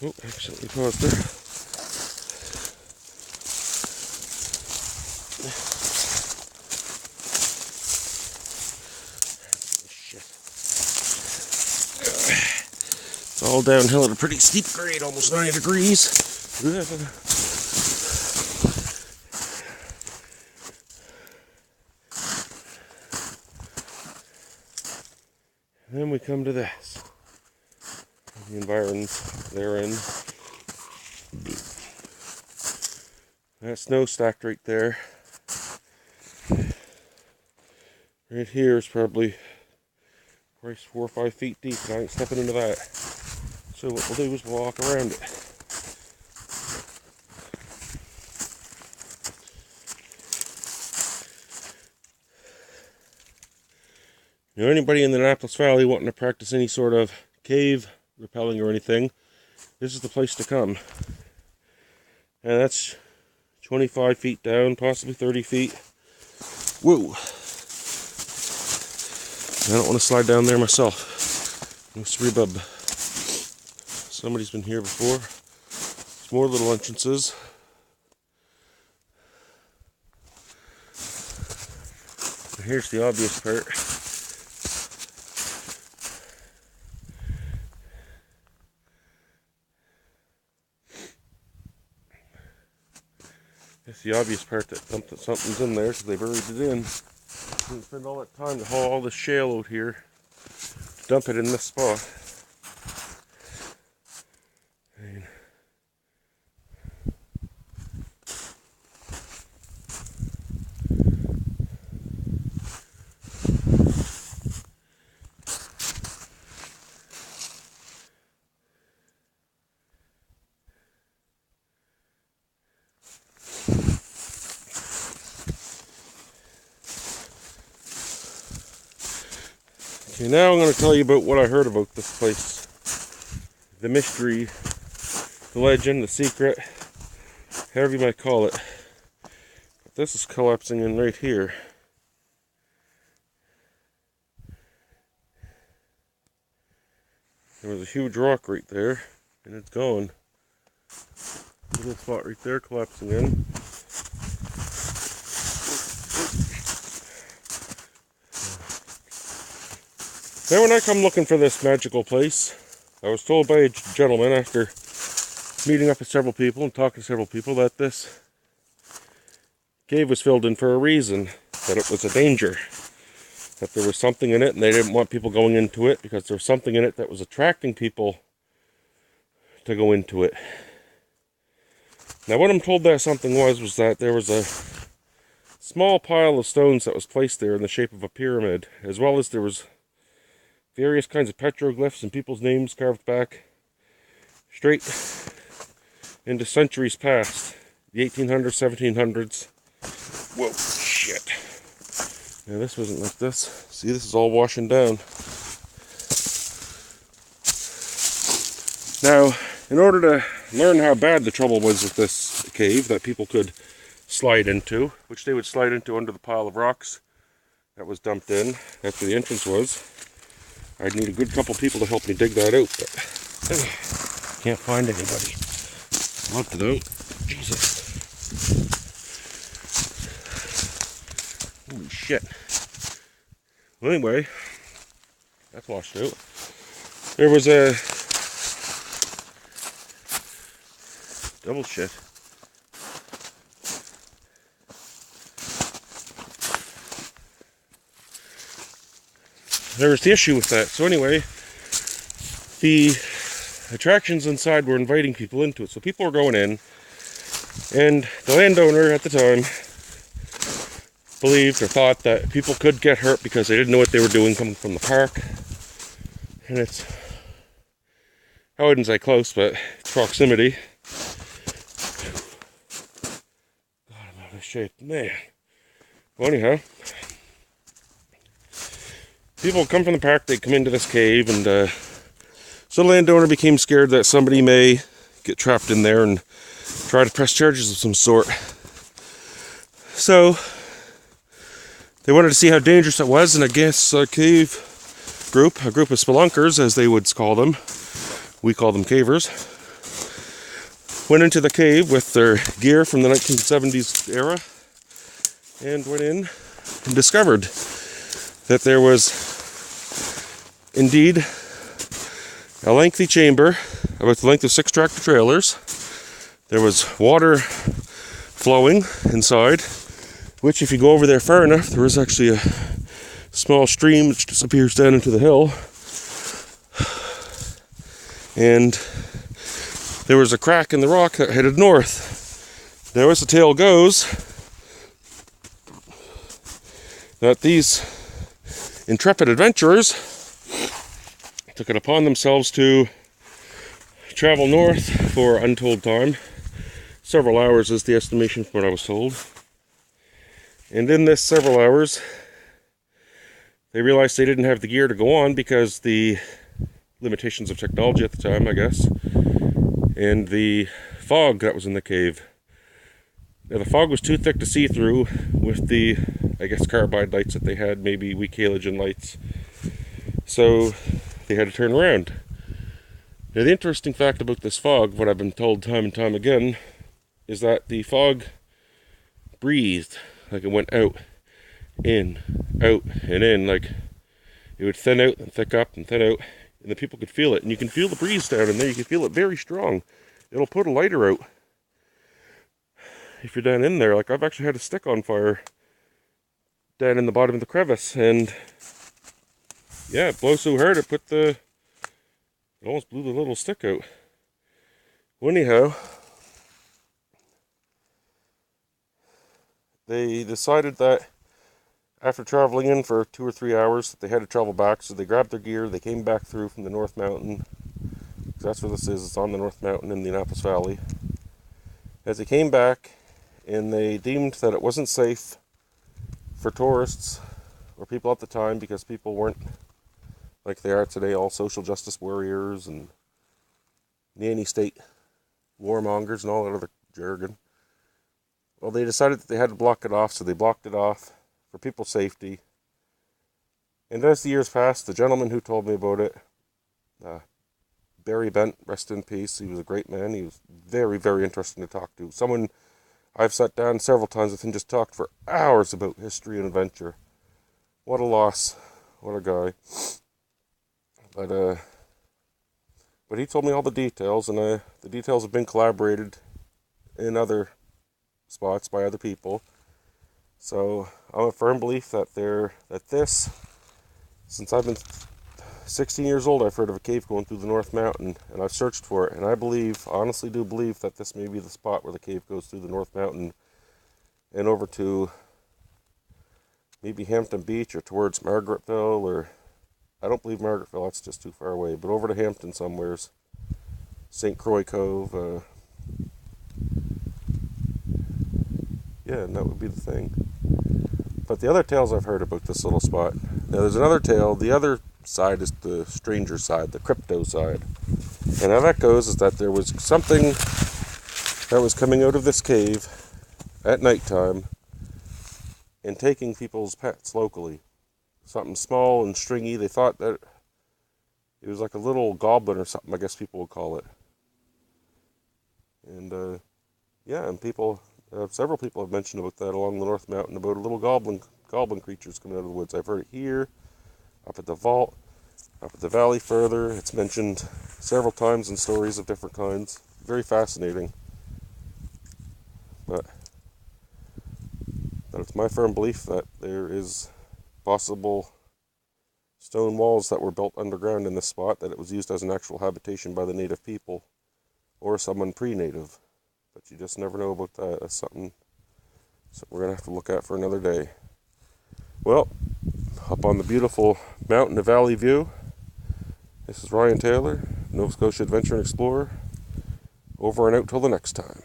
Oh, accidentally paused there. Shit. It's all downhill at a pretty steep grade, almost 90 degrees. Then we come to this. The environs they're in. That snow stacked right there. Right here is probably 4 or 5 feet deep, and I ain't stepping into that. So what we'll do is we'll walk around it. Now, anybody in the Annapolis Valley wanting to practice any sort of cave rappelling or anything, this is the place to come. And that's 25 feet down, possibly 30 feet. Whoa! I don't want to slide down there myself. No srebub. Somebody's been here before. There's more little entrances. And here's the obvious part. It's the obvious part that something's in there, so they buried it in. Didn't spend all that time to haul all this shale out here, dump it in this spot. And okay, now I'm going to tell you about what I heard about this place. The mystery, the legend, the secret, however you might call it. But this is collapsing in right here. There was a huge rock right there, and it's gone. Little spot right there collapsing in. Now when I come looking for this magical place, I was told by a gentleman after meeting up with several people and talking to several people that this cave was filled in for a reason, that it was a danger, that there was something in it and they didn't want people going into it because there was something in it that was attracting people to go into it. Now what I'm told that something was that there was a small pile of stones that was placed there in the shape of a pyramid, as well as there was various kinds of petroglyphs and people's names carved back straight into centuries past, the 1800s, 1700s. Whoa, shit. Now this wasn't like this. See, this is all washing down. Now, in order to learn how bad the trouble was with this cave that people could slide into, which they would slide into under the pile of rocks that was dumped in, that's where the entrance was, I'd need a good couple people to help me dig that out, but can't find anybody. Looked it out. Jesus. Holy shit. Well, anyway, that's washed out. There was a double shit. There was the issue with that. So anyway, the attractions inside were inviting people into it. So people were going in, and the landowner at the time believed or thought that people could get hurt because they didn't know what they were doing coming from the park. And it's, I wouldn't say close, but proximity. God, I'm out of shape, man. Well, anyhow, people come from the park, they come into this cave, and so the landowner became scared that somebody may get trapped in there and try to press charges of some sort. So they wanted to see how dangerous it was, and I guess a cave group, a group of spelunkers, as they would call them, we call them cavers, went into the cave with their gear from the 1970s era and went in and discovered that there was indeed a lengthy chamber about the length of 6 tractor trailers. There was water flowing inside, which if you go over there far enough, there is actually a small stream which disappears down into the hill. And there was a crack in the rock that headed north. Now, as the tale goes, that these intrepid adventurers took it upon themselves to travel north for untold time. Several hours is the estimation from what I was told. And in this several hours, they realized they didn't have the gear to go on because the limitations of technology at the time, I guess, and the fog that was in the cave. Now, the fog was too thick to see through with the, I guess, carbide lights that they had, maybe weak halogen lights. So they had to turn around. Now, the interesting fact about this fog, what I've been told time and time again, is that the fog breathed, like it went out, in, out, and in, like it would thin out and thick up and thin out, and the people could feel it. And you can feel the breeze down in there, you can feel it very strong. It'll put a lighter out if you're down in there. Like, I've actually had a stick on fire down in the bottom of the crevice, and yeah, it blows so hard it almost blew the little stick out. Well, anyhow, they decided that after traveling in for 2 or 3 hours that they had to travel back, so they grabbed their gear, they came back through from the North Mountain. That's where this is, it's on the North Mountain in the Annapolis Valley. As they came back, and they deemed that it wasn't safe for tourists or people at the time, because people weren't like they are today, all social justice warriors and nanny state warmongers and all that other jargon. Well, they decided that they had to block it off, so they blocked it off for people's safety. And as the years passed, the gentleman who told me about it, Barry Bent, rest in peace, he was a great man. He was very, very interesting to talk to. Someone I've sat down several times with and just talked for hours about history and adventure. What a loss. What a guy. But he told me all the details, and the details have been collaborated in other spots by other people. So I'm a firm belief that this, since I've been 16 years old, I've heard of a cave going through the North Mountain, and I've searched for it, and I honestly do believe that this may be the spot where the cave goes through the North Mountain and over to maybe Hampton Beach or towards Margaretville, or I don't believe Margaretville, that's just too far away, but over to Hampton somewheres, St. Croix Cove, yeah, and that would be the thing. But the other tales I've heard about this little spot, now there's another tale, the other side is the stranger side, the crypto side. And how that goes is that there was something that was coming out of this cave at nighttime and taking people's pets locally. Something small and stringy. They thought that it was like a little goblin or something, I guess people would call it. And yeah, and several people have mentioned about that along the North Mountain, about a little goblin creatures coming out of the woods. I've heard it here, up at the vault, up at the valley further. It's mentioned several times in stories of different kinds. Very fascinating. But it's my firm belief that there is possible stone walls that were built underground in this spot, that it was used as an actual habitation by the native people or someone pre-native. But you just never know about that. That's something we're going to have to look at for another day. Well, up on the beautiful mountain of Valleyview, this is Ryan Taylor, Nova Scotia Adventure and Explorer, over and out till the next time.